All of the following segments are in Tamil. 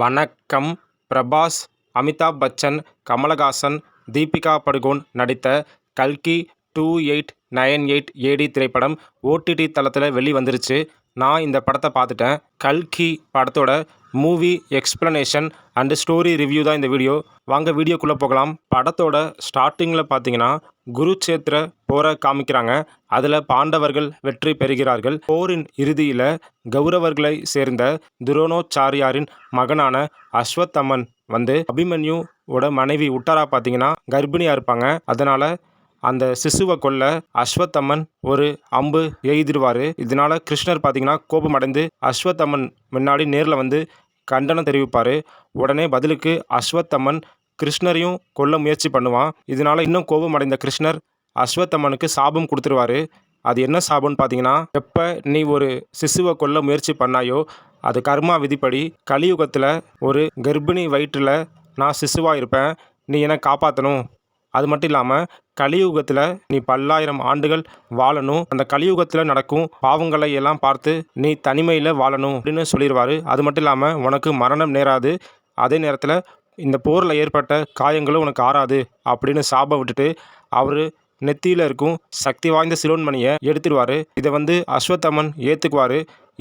வணக்கம். பிரபாஸ், அமிதாப் பச்சன், கமலஹாசன், தீபிகா படுகோன் நடித்த கல்கி 2898 ஏடி திரைப்படம் ஓடிடி தளத்தில் வெளிவந்துருச்சு. நான் இந்த படத்தை பார்த்துட்டேன். கல்கி படத்தோட movie explanation and story review தான் இந்த வீடியோ. வாங்க வீடியோக்குள்ளே போகலாம். படத்தோட ஸ்டார்டிங்கில் பார்த்தீங்கன்னா குருச்சேத்திர போரை காமிக்கிறாங்க. அதில் பாண்டவர்கள் வெற்றி பெறுகிறார்கள். போரின் இறுதியில் கௌரவர்களை சேர்ந்த துரோணாச்சாரியாரின் மகனான அஸ்வத்தமன் அபிமன்யுவோட மனைவி உட்டரா பார்த்தீங்கன்னா கர்ப்பிணியாக இருப்பாங்க. அதனால் அந்த சிசுவை கொல்ல அஸ்வத்தமன் ஒரு அம்பு எய்திடுவார். இதனால கிருஷ்ணர் பார்த்தீங்கன்னா கோபம் அடைந்து அஸ்வத்தமன் முன்னாடி நேரில் கண்டனம் தெரிவிப்பார். உடனே பதிலுக்கு அஸ்வத்தமன் கிருஷ்ணரையும் கொல்ல முயற்சி பண்ணுவான். இதனால இன்னும் கோபம் அடைந்த கிருஷ்ணர் அஸ்வத்தமனுக்கு சாபம் கொடுத்துருவாரு. அது என்ன சாபம்னு பார்த்தீங்கன்னா, எப்போ நீ ஒரு சிசுவை கொல்ல முயற்சி பண்ணாயோ அது கர்மா விதிப்படி கலியுகத்தில் ஒரு கர்ப்பிணி வயிற்றில் நான் சிசுவாக இருப்பேன், நீ என்னை காப்பாற்றணும். அது மட்டும் இல்லாமல் கலியுகத்தில் நீ பல்லாயிரம் ஆண்டுகள் வாழணும். அந்த கலியுகத்தில் நடக்கும் பாவங்களை எல்லாம் பார்த்து நீ தனிமையில் வாழணும் அப்படின்னு சொல்லிடுவார். அது மட்டும் இல்லாமல் உனக்கு மரணம் நேராது, அதே நேரத்தில் இந்த போரில் ஏற்பட்ட காயங்களும் உனக்கு ஆறாது அப்படின்னு சாபம் விட்டுட்டு அவர் நெத்தியில் இருக்கும் சக்தி வாய்ந்த சிலோன்மணியை எடுத்துடுவார். இதை அஸ்வத்தமன் ஏற்றுக்குவார்.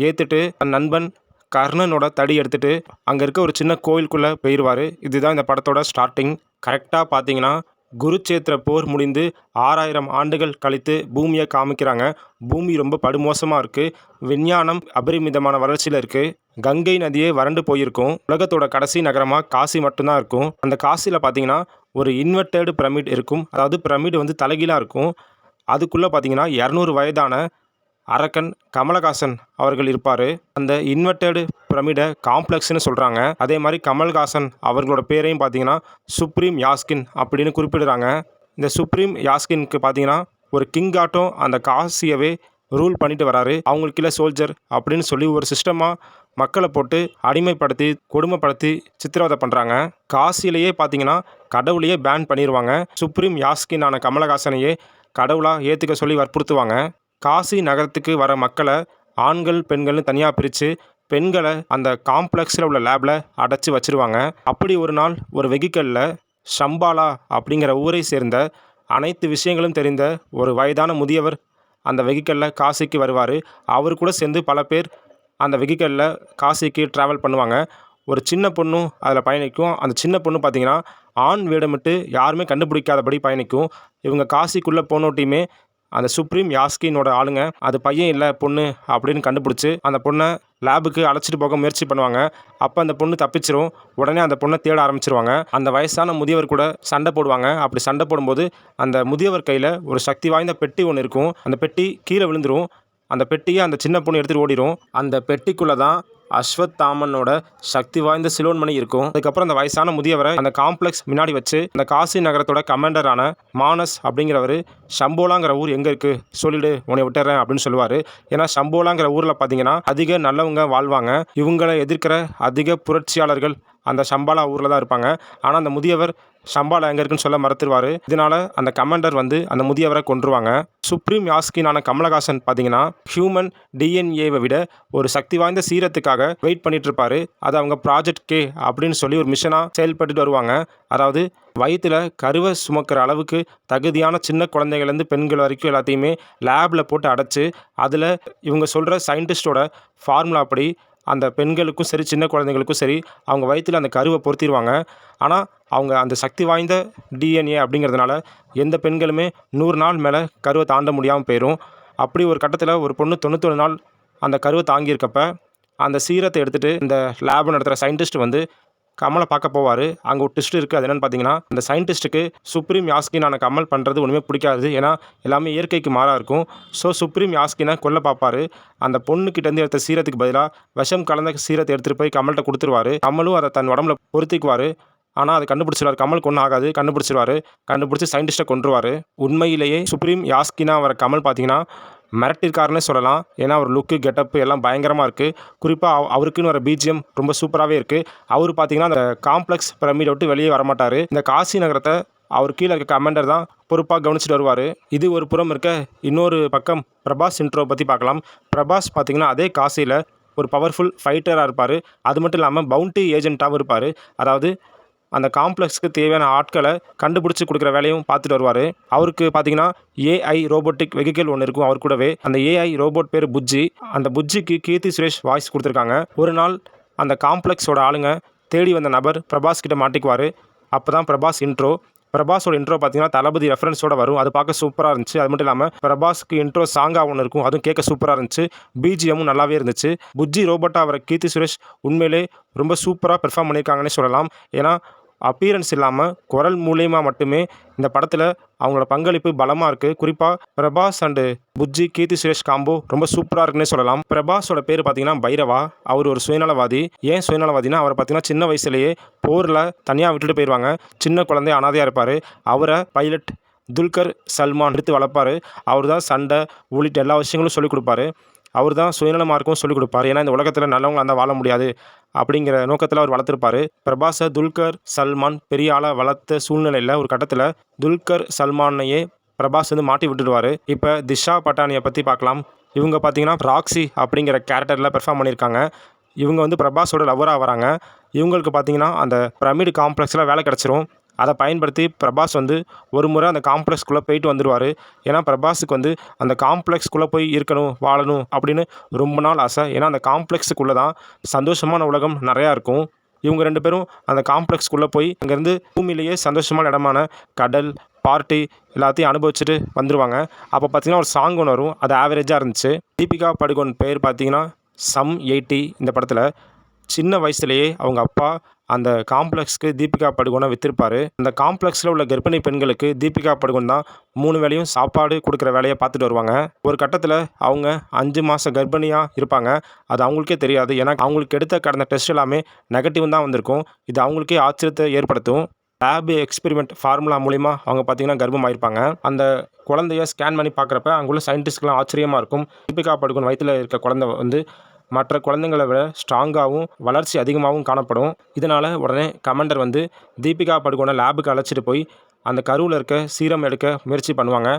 ஏற்றுட்டு தன் நண்பன் கர்ணனோட தடி எடுத்துகிட்டு அங்கே இருக்க ஒரு சின்ன கோயிலுக்குள்ளே போயிடுவார். இதுதான் இந்த படத்தோட ஸ்டார்டிங். கரெக்டாக பார்த்தீங்கன்னா குருச்சேத்திர போர் முடிந்து 6000 ஆண்டுகள் கழித்து பூமியை காமிக்கிறாங்க. பூமி ரொம்ப படுமோசமாக இருக்குது. விஞ்ஞானம் அபரிமிதமான வளர்ச்சியில் இருக்குது. கங்கை நதியே வறண்டு போயிருக்கும். உலகத்தோட கடைசி நகரமாக காசி மட்டும்தான் இருக்கும். அந்த காசியில் பார்த்தீங்கன்னா ஒரு இன்வெர்டட் பிரமிட் இருக்கும். அதாவது பிரமிட் தலைகீழாக இருக்கும். அதுக்குள்ளே பார்த்தீங்கன்னா 200 வயதான அரக்கன் கமலஹாசன் அவர்கள் இருப்பார். அந்த இன்வெர்டட் பிரமிடை காம்ப்ளெக்ஸ்னு சொல்கிறாங்க. அதே மாதிரி கமல்ஹாசன் அவர்களோட பேரையும் பார்த்தீங்கன்னா சுப்ரீம் யாஸ்கின் அப்படின்னு குறிப்பிடுறாங்க. இந்த சுப்ரீம் யாஸ்கின்க்கு பார்த்தீங்கன்னா ஒரு கிங் ஆட்டம் அந்த காசியவே ரூல் பண்ணிட்டு வராரு. அவங்களுக்கு கீழே சோல்ஜர் அப்படின்னு சொல்லி ஒரு சிஸ்டமாக மக்களை போட்டு அடிமைப்படுத்தி கொடுமைப்படுத்தி சித்திரவதை பண்ணுறாங்க. காசியிலேயே பார்த்தீங்கன்னா கடவுளையே பேன் பண்ணிடுவாங்க. சுப்ரீம் யாஸ்கின் கமலஹாசனையே கடவுளாக ஏற்றுக்க சொல்லி வற்புறுத்துவாங்க. காசி நகரத்துக்கு வர மக்களை ஆண்கள் பெண்கள்னு தனியாக பிரித்து பெண்களை அந்த காம்ப்ளெக்ஸில் உள்ள லேபில் அடைச்சி வச்சுருவாங்க. அப்படி ஒரு நாள் ஒரு வெஹிக்கலில் ஷம்பாலா அப்படிங்கிற ஊரை சேர்ந்த அனைத்து விஷயங்களும் தெரிந்த ஒரு வயதான முதியவர் அந்த வெஹிக்கலில் காசிக்கு வருவார். அவர் கூட சேர்ந்து பல பேர் அந்த வெஹிக்கலில் காசிக்கு ட்ராவல் பண்ணுவாங்க. ஒரு சின்ன பொண்ணும் அதில் பயணிக்கும். அந்த சின்ன பொண்ணு பார்த்திங்கன்னா ஆண் வேடமிட்டு யாருமே கண்டுபிடிக்காதபடி பயணிக்கும். இவங்க காசிக்குள்ளே போனோட்டியுமே அந்த சுப்ரீம் யாஸ்கினோட ஆளுங்க அது பையன் இல்லை பொண்ணு அப்படின்னு கண்டுபிடிச்சி அந்த பொண்ணை லேபுக்கு அழைச்சிட்டு போக முயற்சி பண்ணுவாங்க. அப்போ அந்த பொண்ணு தப்பிச்சிரும். உடனே அந்த பொண்ணை தேட ஆரம்பிச்சிருவாங்க. அந்த வயசான முதியவர் கூட சண்டை போடுவாங்க. அப்படி சண்டை போடும்போது அந்த முதியவர் கையில் ஒரு சக்தி வாய்ந்த பெட்டி ஒன்று இருக்கும். அந்த பெட்டி கீழே விழுந்துடும். அந்த பெட்டியை அந்த சின்ன பொண்ணு எடுத்துகிட்டு ஓடிடும். அந்த பெட்டிக்குள்ளே தான் அஸ்வத்தாமனோட சக்தி வாய்ந்த சிலோன்மணி இருக்கும். அதுக்கப்புறம் அந்த வயசான முதியவரை அந்த காம்ப்ளெக்ஸ் முன்னாடி வச்சு அந்த காசி நகரத்தோட கமாண்டரான மானஸ் அப்படிங்கிறவர் ஷம்போலாங்கிற ஊர் எங்கே இருக்குது சொல்லிடு, உன்னை விட்டுறேன் அப்படின்னு சொல்லுவார். ஏன்னா ஷம்போலாங்கிற ஊரில் பார்த்தீங்கன்னா அதிக நல்லவங்க வாழ்வாங்க. இவங்களை எதிர்க்கிற அதிக புரட்சியாளர்கள் அந்த ஷம்பாலா ஊரில் தான் இருப்பாங்க. ஆனால் அந்த முதியவர் ஷம்பாலா எங்கே இருக்குன்னு சொல்ல மறுத்துருவார். இதனால் அந்த கமாண்டர் அந்த முதியவரை கொன்றுவாங்க. சுப்ரீம் யாஸ்கினான கமலஹாசன் பார்த்தீங்கன்னா ஹியூமன் டிஎன்ஏவை விட ஒரு சக்தி வாய்ந்த சீரத்துக்காக வெயிட் பண்ணிட்டு இருப்பாரு. அது அவங்க ப்ராஜெக்ட் கே அப்படின்னு சொல்லி ஒரு மிஷனாக செயல்பட்டு வருவாங்க. அதாவது வயிற்றில் கருவை சுமக்கிற அளவுக்கு தகுதியான சின்ன குழந்தைகள்லேருந்து பெண்கள் வரைக்கும் எல்லாத்தையுமே லேபில் போட்டு அடைச்சி அதில் இவங்க சொல்கிற சயின்டிஸ்டோட ஃபார்முலா படி அந்த பெண்களுக்கும் சரி சின்ன குழந்தைங்களுக்கும் சரி அவங்க வயிற்றில் அந்த கருவை பொருத்திடுவாங்க. ஆனால் அவங்க அந்த சக்தி வாய்ந்த டிஎன்ஏ அப்படிங்கிறதுனால எந்த பெண்களுமே 100 நாள் மேலே கருவை தாண்ட முடியாமல் போயிடும். அப்படி ஒரு கட்டத்தில் ஒரு பொண்ணு 91 நாள் அந்த கருவை தாங்கியிருக்கப்ப அந்த சீரத்தை எடுத்துகிட்டு இந்த லேப் நடத்துகிற சயின்டிஸ்ட் கமலை பார்க்க போவார். அங்கே ஒரு ட்விஸ்ட் இருக்குது. அது என்னென்னு பார்த்தீங்கன்னா அந்த சயின்டிஸ்ட்டுக்கு சுப்ரீம் யாஸ்கினான கமல் பண்ணுறது ஒன்றுமே பிடிக்காது. ஏன்னா எல்லாமே இயற்கைக்கு மாறாக இருக்கும். ஸோ சுப்ரீம் யாஸ்கினை கொல்ல பார்ப்பார். அந்த பொண்ணுக்கிட்டேருந்து எடுத்த சீரத்துக்கு பதிலாக விஷம் கலந்த சீரத்தை எடுத்துகிட்டு போய் கமல்கிட்ட கொடுத்துருவார். கமலும் அதை தன் உடம்புல பொருத்திக்குவார். ஆனால் அதை கண்டுபிடிச்சிருவார். கமலுக்கு ஒன்றும் ஆகாது. கண்டுபிடிச்சி சயின்டிஸ்ட்டை கொன்றுவார். உண்மையிலேயே சுப்ரீம் யாஸ்கினா வர கமல் பார்த்தீங்கன்னா மிரட்டிருக்காருன்னே சொல்லலாம். ஏன்னா அவர் லுக்கு கெட்டப்பு எல்லாம் பயங்கரமாக இருக்குது. குறிப்பாக அவருக்குன்னு வர பிஜிஎம் ரொம்ப சூப்பராகவே இருக்குது. அவர் பார்த்தீங்கன்னா அந்த காம்ப்ளெக்ஸ் பிரமிடை விட்டு வெளியே வரமாட்டார். இந்த காசி நகரத்தை அவர் கீழே இருக்க கமாண்டர் தான் பொறுப்பாக கவனிச்சுட்டு வருவார். இது ஒரு புறம் இருக்க, இன்னொரு பக்கம் பிரபாஸ் இன்ட்ரோ பற்றி பார்க்கலாம். பிரபாஸ் பார்த்திங்கன்னா அதே காசியில் ஒரு பவர்ஃபுல் ஃபைட்டராக இருப்பார். அது மட்டும் இல்லாமல் பவுண்டி ஏஜென்ட்டாகவும் இருப்பார். அதாவது அந்த காம்ப்ளெக்ஸ்க்கு தேவையான ஆட்களை கண்டுபிடிச்சி கொடுக்குற வேலையும் பார்த்துட்டு வருவார். அவருக்கு பார்த்தீங்கன்னா ஏஐ ரோபோட்டிக் வெஹிக்கிள் ஒன்று இருக்கும் அவர் கூடவே. அந்த ஏஐ ரோபோட் பேர் புஜ்ஜி. அந்த புஜ்ஜிக்கு கீர்த்தி சுரேஷ் வாய்ஸ் கொடுத்துருக்காங்க. ஒரு நாள் அந்த காம்ப்ளெக்ஸோட ஆளுங்க தேடி வந்த நபர் பிரபாஸ் கிட்ட மாட்டிக்குவார். அப்போ தான் பிரபாஸோட இன்ட்ரோ பார்த்தீங்கன்னா தளபதி ரெஃபரன்ஸோட வரும். அது பார்க்க சூப்பராக இருந்துச்சு. அது மட்டும் இல்லாமல் பிரபாஸ்க்கு இன்ட்ரோ சாங்காக ஒன்று இருக்கும். அதுவும் கேட்க சூப்பராக இருந்துச்சு. பிஜிஎம்மும் நல்லாவே இருந்துச்சு. புஜ்ஜி ரோபோட்டாக வர கீர்த்தி சுரேஷ் உண்மையிலே ரொம்ப சூப்பராக பெர்ஃபார்ம் பண்ணியிருக்காங்கன்னே சொல்லலாம். ஏன்னா அப்பியரன்ஸ் இல்லாமல் குரல் மூலியமா மட்டுமே இந்த படத்தில் அவங்களோட பங்களிப்பு பலமாக இருக்குது. குறிப்பாக பிரபாஸ் அண்டு புஜ்ஜி கீர்த்தி சுரேஷ் காம்போ ரொம்ப சூப்பராக இருக்குன்னே சொல்லலாம். பிரபாஸோட பேர் பார்த்தீங்கன்னா பைரவா. அவர் ஒரு சுயநலவாதி. ஏன் சுயநலவாதினா அவர் பார்த்தீங்கன்னா சின்ன வயசுலேயே போரில் தனியாக விட்டுட்டு போயிடுவாங்க. சின்ன குழந்தை அனாதையாக இருப்பார். அவரை பைலட் துல்கர் சல்மான் எடுத்து வளர்ப்பார். அவர் தான் சண்டை உள்ளிட்ட எல்லா விஷயங்களும் சொல்லிக் கொடுப்பாரு. அவர் தான் சுயநலமாக இருக்கும் சொல்லிக் கொடுப்பார். ஏன்னா இந்த உலகத்தில் நல்லவங்க அந்த வாழ முடியாது அப்படிங்கிற நோக்கத்தில் அவர் வளர்த்துருப்பார். பிரபாஸை துல்கர் சல்மான் பெரிய ஆளாக வளர்த்த சூழ்நிலையில் ஒரு கட்டத்தில் துல்கர் சல்மானையே பிரபாஸ் வந்து மாட்டி விட்டுடுவார். இப்போ திஷா பட்டானியை பற்றி பார்க்கலாம். இவங்க பார்த்தீங்கன்னா ராக்ஸி அப்படிங்கிற கேரக்டரில் பெர்ஃபார்ம் பண்ணியிருக்காங்க. இவங்க வந்து பிரபாஸோட லவ்வராக வராங்க. இவங்களுக்கு பார்த்தீங்கன்னா அந்த பிரமிடு காம்ப்ளெக்ஸில் வேலை கிடச்சிரும். அதை பயன்படுத்தி பிரபாஸ் வந்து ஒரு முறை அந்த காம்ப்ளெக்ஸ்குள்ளே போயிட்டு வந்துடுவார். ஏன்னா பிரபாஸுக்கு வந்து அந்த காம்ப்ளெக்ஸ்குள்ளே போய் இருக்கணும் வாழணும் அப்படின்னு ரொம்ப நாள் ஆசை. ஏன்னா அந்த காம்ப்ளெக்ஸுக்குள்ளே தான் சந்தோஷமான உலகம் நிறையா இருக்கும். இவங்க 2 பேரும் அந்த காம்ப்ளெக்ஸ்குள்ளே போய் அங்கேருந்து பூமியிலேயே சந்தோஷமான இடமான கடல் பார்ட்டி எல்லாத்தையும் அனுபவிச்சுட்டு வந்துடுவாங்க. அப்போ பார்த்தீங்கன்னா ஒரு சாங் ஒன்று வரும். அது ஆவரேஜாக இருந்துச்சு. தீபிகா படுகோன் பேர் பார்த்தீங்கன்னா சம் 80. இந்த படத்தில் சின்ன வயசுலேயே அவங்க அப்பா அந்த காம்ப்ளெக்ஸ்க்கு தீபிகா படுகோனை விற்றிருப்பார். அந்த காம்ப்ளெக்ஸில் உள்ள கர்ப்பிணி பெண்களுக்கு தீபிகா படுகோன் தான் 3 வேளையும் சாப்பாடு கொடுக்குற வேலையை பார்த்துட்டு வருவாங்க. ஒரு கட்டத்தில் அவங்க 5 மாத கர்ப்பிணியாக இருப்பாங்க. அது அவங்களுக்கே தெரியாது. ஏன்னா அவங்களுக்கு கடந்த டெஸ்ட் எல்லாமே நெகட்டிவ் தான் வந்திருக்கும். இது அவங்களுக்கே ஆச்சரியத்தை ஏற்படுத்தும். லேப் எக்ஸ்பெரிமெண்ட் ஃபார்முலா மூலிமா அவங்க பார்த்தீங்கன்னா கர்ப்பமாயிருப்பாங்க. அந்த குழந்தைய ஸ்கேன் பண்ணி பார்க்குறப்ப அங்குள்ள சயின்டிஸ்ட்கெலாம் ஆச்சரியமாக இருக்கும். தீபிகா படுகோன் வயிற்றில் இருக்க குழந்தை வந்து மற்ற குழந்தைங்களை விட ஸ்ட்ராங்காகவும் வளர்ச்சி அதிகமாகவும் காணப்படும். இதனால் உடனே கமாண்டர் வந்து தீபிகா படுகோனை லேபுக்கு அழைச்சிட்டு போய் அந்த கருவில் இருக்க சீரம் எடுக்க முயற்சி பண்ணுவாங்க.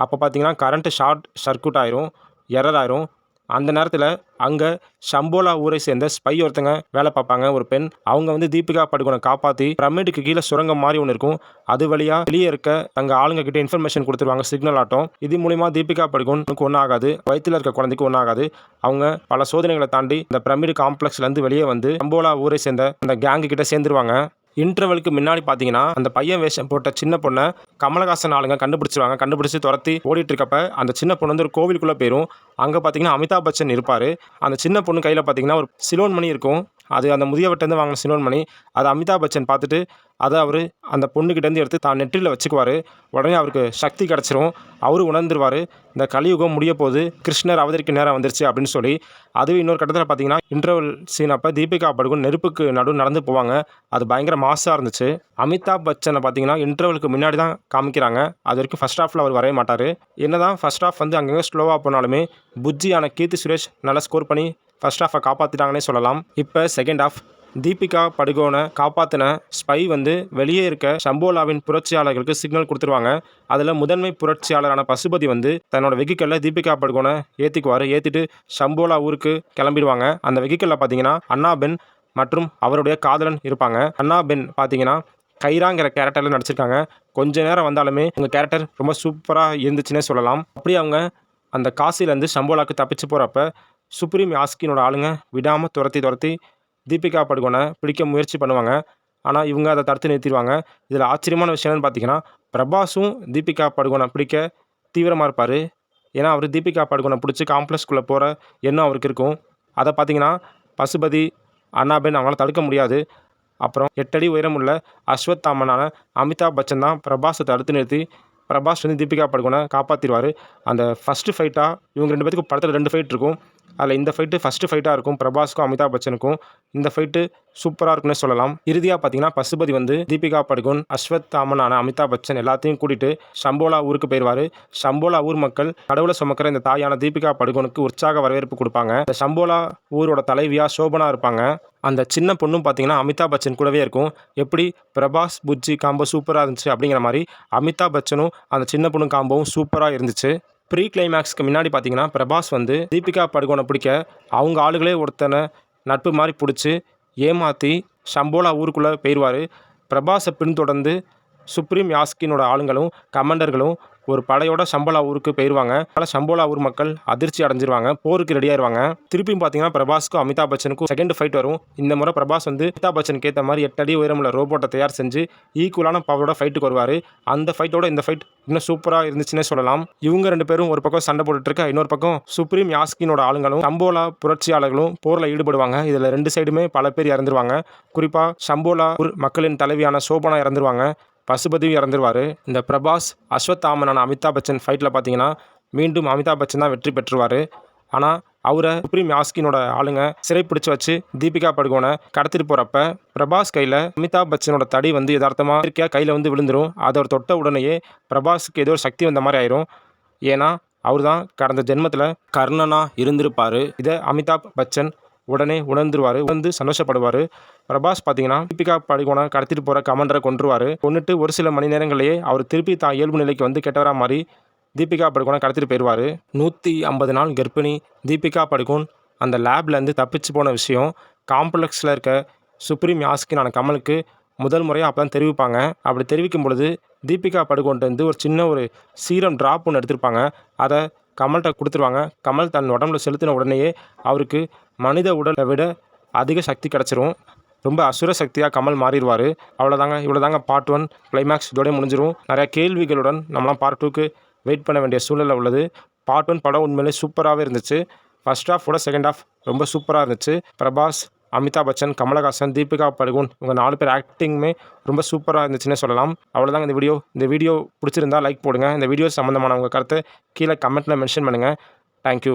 அப்போ பார்த்தீங்கன்னா கரண்ட்டு சர்க்யூட் ஆயிரும், எரர் ஆயிரும். அந்த நேரத்தில் அங்கே ஷம்போலா ஊரை சேர்ந்த ஸ்பை ஒருத்தங்க வேலை பார்ப்பாங்க. ஒரு பெண். அவங்க வந்து தீபிகா படுகோனை காப்பாற்றி பிரமிடுக்கு கீழே சுரங்கம் மாதிரி ஒன்று இருக்கும். அது வழியாக வெளியே இருக்க தங்கள் ஆளுங்க கிட்டே இன்ஃபர்மேஷன் கொடுத்துருவாங்க, சிக்னல் ஆட்டம். இது மூலிமா தீபிகா படுகோனுக்கு ஒன்றும் ஆகாது, வயிற்றில் இருக்க குழந்தைக்கு ஒன்றும் ஆகாது. அவங்க பல சோதனைகளை தாண்டி இந்த பிரமிடு காம்ப்ளெக்ஸ்லேருந்து வெளியே வந்து ஷம்போலா ஊரை சேர்ந்த அந்த கேங்கு கிட்ட சேர்ந்துருவாங்க. இன்டர்வலுக்கு முன்னாடி பார்த்தீங்கன்னா அந்த பையன் வேஷம் போட்ட சின்ன பொண்ணை கமலஹாசன் ஆளுங்க கண்டுபிடிச்சிருவாங்க. கண்டுபிடிச்சி துரத்தி ஓடிட்டு இருக்கப்ப அந்த சின்ன பொண்ணு வந்து ஒரு கோவிலுக்குள்ளே போயிடும். அங்கே பார்த்தீங்கன்னா அமிதாப் பச்சன் இருப்பார். அந்த சின்ன பொண்ணு கையில் பார்த்தீங்கன்னா ஒரு சிலோன் மணி இருக்கும். அது அந்த முதியவர்கிட்டருந்து வாங்கின சிலோன் மணி. அதை அமிதாப் பச்சன் பார்த்துட்டு அதை அவர் அந்த பொண்ணுக்கிட்டேருந்து எடுத்து தான் நெற்றியில் வச்சுக்குவார். உடனே அவருக்கு சக்தி கிடச்சிரும். அவரு உணர்ந்துருவார், இந்த கலியுகம் முடிய போது, கிருஷ்ணர் அவதரிக்க நேரம் வந்துருச்சு அப்படின்னு சொல்லி. அதுவும் இன்னொரு கட்டத்தில் பார்த்தீங்கன்னா இன்டர்வல் சீன் அப்போ தீபிகா படுகோன் நெருப்புக்கு நடுவு நடந்து போவாங்க. அது பயங்கர மாசாக இருந்துச்சு. அமிதாப் பச்சனை பார்த்தீங்கன்னா இன்டர்வலுக்கு முன்னாடி தான் காமிக்கிறாங்க. அது வரைக்கும் ஃபர்ஸ்ட் ஹாஃபில் அவர் வரைய மாட்டார். என்னதான் ஃபர்ஸ்ட் ஹாஃப் வந்து அங்கங்கே ஸ்லோவாக போனாலுமே புஜ்ஜியான கீர்த்தி சுரேஷ் நல்லா ஸ்கோர் பண்ணி ஃபர்ஸ்ட் ஹாஃபை காப்பாற்றிட்டாங்கன்னே சொல்லலாம். இப்போ செகண்ட் ஹாஃப் தீபிகா படுகோனை காப்பாற்றின ஸ்பை வந்து வெளியே இருக்க ஷம்போலாவின் புரட்சியாளர்களுக்கு சிக்னல் கொடுத்துருவாங்க. அதில் முதன்மை புரட்சியாளரான பசுபதி வந்து தன்னோட வெஹிக்கிளில் தீபிகா படுகோனை ஏற்றிக்குவார். ஏற்றிட்டு ஷம்போலா ஊருக்கு கிளம்பிடுவாங்க. அந்த வெஹிக்கிளில் பார்த்தீங்கன்னா அண்ணாபென் மற்றும் அவருடைய காதலன் இருப்பாங்க. அண்ணாபென் பார்த்தீங்கன்னா கைராங்கிற கேரக்டரில் நடிச்சிருக்காங்க. கொஞ்ச நேரம் வந்தாலுமே உங்கள் கேரக்டர் ரொம்ப சூப்பராக இருந்துச்சுன்னே சொல்லலாம். அப்படி அவங்க அந்த காசிலேருந்து ஷம்போலாவுக்கு தப்பிச்சு போகிறப்ப சுப்ரீம் யாஸ்கினோட ஆளுங்க விடாமல் துரத்தி தீபிகா படுகோனை பிடிக்க முயற்சி பண்ணுவாங்க. ஆனால் இவங்க அதை தடுத்து நிறுத்திடுவாங்க. இதில் ஆச்சரியமான விஷயம் என்னன்னு பார்த்தீங்கன்னா பிரபாஸும் தீபிகா படுகோனை பிடிக்க தீவிரமாக இருப்பார். ஏன்னா அவர் தீபிகா படுகோனை பிடிச்சி காம்ப்ளெக்ஸ்குள்ளே போகிற எண்ணம் அவருக்கு இருக்கும். அதை பார்த்தீங்கன்னா பசுபதி அண்ணாபென் அவங்களால தடுக்க முடியாது. அப்புறம் 8 அடி உயரமுள்ள அஸ்வத்தாமனான அமிதாப் பச்சன் தான் பிரபாஸை தடுத்து நிறுத்தி பிரபாஸ் வந்து தீபிகா படுகோனை காப்பாற்றிடுவார். அந்த ஃபஸ்ட்டு ஃபைட்டாக இவங்க 2 பேத்துக்கும் படத்தில் 2 ஃபைட் இருக்கும். அதில் இந்த ஃபைட்டு ஃபஸ்ட்டு ஃபைட்டாக இருக்கும் பிரபாஸுக்கும் அமிதாப் பச்சனுக்கும். இந்த ஃபைட்டு சூப்பராக இருக்குன்னு சொல்லலாம். இறுதியாக பார்த்தீங்கன்னா பசுபதி வந்து தீபிகா படுகோன் அஸ்வத்தாமனான அமிதாப் பச்சன் எல்லாத்தையும் கூட்டிகிட்டு ஷம்போலா ஊருக்கு போயிடுவார். ஷம்போலா ஊர் மக்கள் கடவுளை சுமக்கிற இந்த தாயான தீபிகா படுகோனுக்கு உற்சாக வரவேற்பு கொடுப்பாங்க. இந்த ஷம்போலா ஊரோட தலைவியாக சோபனா இருப்பாங்க. அந்த சின்ன பொண்ணும் பார்த்தீங்கன்னா அமிதாப் பச்சன் கூடவே இருக்கும். எப்படி பிரபாஸ் புஜ்ஜி காம்போ சூப்பராக இருந்துச்சு அப்படிங்கிற மாதிரி அமிதாப் பச்சனும் அந்த சின்ன பொண்ணு காம்போவும் சூப்பராக இருந்துச்சு. ப்ரீ கிளைமேக்ஸ்க்கு முன்னாடி பார்த்தீங்கன்னா பிரபாஸ் வந்து தீபிகா படுகோனை பிடிக்க அவங்க ஆளுகளே ஒருத்தனை நட்பு மாதிரி பிடிச்சி ஏமாற்றி சம்போலா ஊருக்குள்ளே போயிடுவார். பிரபாஸை பின்தொடர்ந்து சுப்ரீம் யாஸ்கினோட ஆளுங்களும் கமாண்டர்களும் ஒரு படையோட சம்போலா ஊருக்கு போயிடுவாங்க. அதனால் சம்போலா ஊர் மக்கள் அதிர்ச்சி அடைஞ்சிருவாங்க, போருக்கு ரெடியாயிருவாங்க. திருப்பியும் பார்த்தீங்கன்னா பிரபாஸ்க்கும் அமிதாப் பச்சனுக்கும் செகண்ட் ஃபைட் வரும். இந்த முறை பிரபாஸ் வந்து அமிதாப் பச்சனுக்கு ஏற்ற மாதிரி 8 அடி உயரமுள்ள ரோபோட்டை தயார் செஞ்சு ஈக்குவலான பவரோட ஃபைட்டுக்கு வருவார். அந்த ஃபைட்டோட இந்த ஃபைட் இன்னும் சூப்பராக இருந்துச்சுன்னே சொல்லலாம். இவங்க 2 பேரும் ஒரு பக்கம் சண்டை போட்டுட்டு இருக்க, இன்னொரு பக்கம் சுப்ரீம் யாஸ்கினோட ஆளுங்களும் சம்போலா புரட்சியாளர்களும் போரில் ஈடுபடுவாங்க. இதில் 2 சைடுமே பல பேர் இறந்துருவாங்க. குறிப்பாக சம்போலா ஊர் மக்களின் தலைவியான சோபனா இறந்துருவாங்க, பசுபதியும் இறந்துருவார். இந்த பிரபாஸ் அஸ்வத்தாமனான அமிதாப் பச்சன் ஃபைட்டில் பார்த்தீங்கன்னா மீண்டும் அமிதாப் பச்சன் தான் வெற்றி பெற்றுவார். ஆனால் அவரை சுப்ரீம் யாஸ்கினோட ஆளுங்க சிறைப்பிடிச்சு வச்சு தீபிகா படுகோனை கடத்திட்டு போகிறப்ப பிரபாஸ் கையில் அமிதாப் பச்சனோட தடி வந்து யதார்த்தமாக இருக்கையா கையில் வந்து விழுந்துடும். அதை ஒரு தொட்ட உடனேயே பிரபாஸுக்கு ஏதோ ஒரு சக்தி வந்த மாதிரி ஆயிரும். ஏன்னா அவர் தான் கடந்த ஜென்மத்தில் கர்ணனாக இருந்திருப்பார். இதை அமிதாப் பச்சன் உடனே உணர்ந்து சந்தோஷப்படுவார். பிரபாஸ் பார்த்தீங்கன்னா தீபிகா படுகோனை கடத்திட்டு போகிற கமாண்டரை கொன்னுட்டு ஒரு சில மணி நேரங்களையே அவர் திருப்பி தான் இயல்பு நிலைக்கு வந்து கெட்டவரா மாதிரி தீபிகா படுகோனை கடத்திட்டு போயிடுவார். 150 நாள் கர்ப்பிணி தீபிகா படுகோன் அந்த லேப்லேருந்து தப்பிச்சு போன விஷயம் காம்ப்ளெக்ஸில் இருக்க சுப்ரீம் யாஸ்கினான கமலுக்கு முதல் முறையாக அப்போ தான் தெரிவிப்பாங்க. அப்படி தெரிவிக்கும் பொழுது தீபிகா படுகோன்ட்டு ஒரு சின்ன ஒரு சீரம் ட்ராப் ஒன்று எடுத்திருப்பாங்க. அதை கமல்கிட்ட கொடுத்துருவாங்க. கமல் தன் உடம்புல செலுத்தின உடனேயே அவருக்கு மனித உடலை விட அதிக சக்தி கிடச்சிரும். ரொம்ப அசுர சக்தியாக கமல் மாறிடுவார். அவ்வளோதாங்க, இவ்வளோதாங்க பார்ட் 1 கிளைமேக்ஸ் இதோடய முடிஞ்சிடும். நிறையா கேள்விகளுடன் நம்மளாம் பார்ட் 2க்கு வெயிட் பண்ண வேண்டிய சூழ்நிலை உள்ளது. பார்ட் 1 படம் உண்மையிலே சூப்பராகவே இருந்துச்சு. ஃபர்ஸ்ட் ஹாஃபோட செகண்ட் ஹாஃப் ரொம்ப சூப்பராக இருந்துச்சு. பிரபாஸ், அமிதாப் பச்சன், கமலஹாசன், தீபிகா படுகோன் இவங்க 4 பேர் ஆக்டிங்குமே ரொம்ப சூப்பராக இருந்துச்சுன்னே சொல்லலாம். அவ்வளோதாங்க இந்த வீடியோ பிடிச்சிருந்தா லைக் போடுங்க. இந்த வீடியோ சம்மந்தமான உங்கள் கருத்தை கீழே கமெண்ட்டில் மென்ஷன் பண்ணுங்கள். தேங்க்யூ.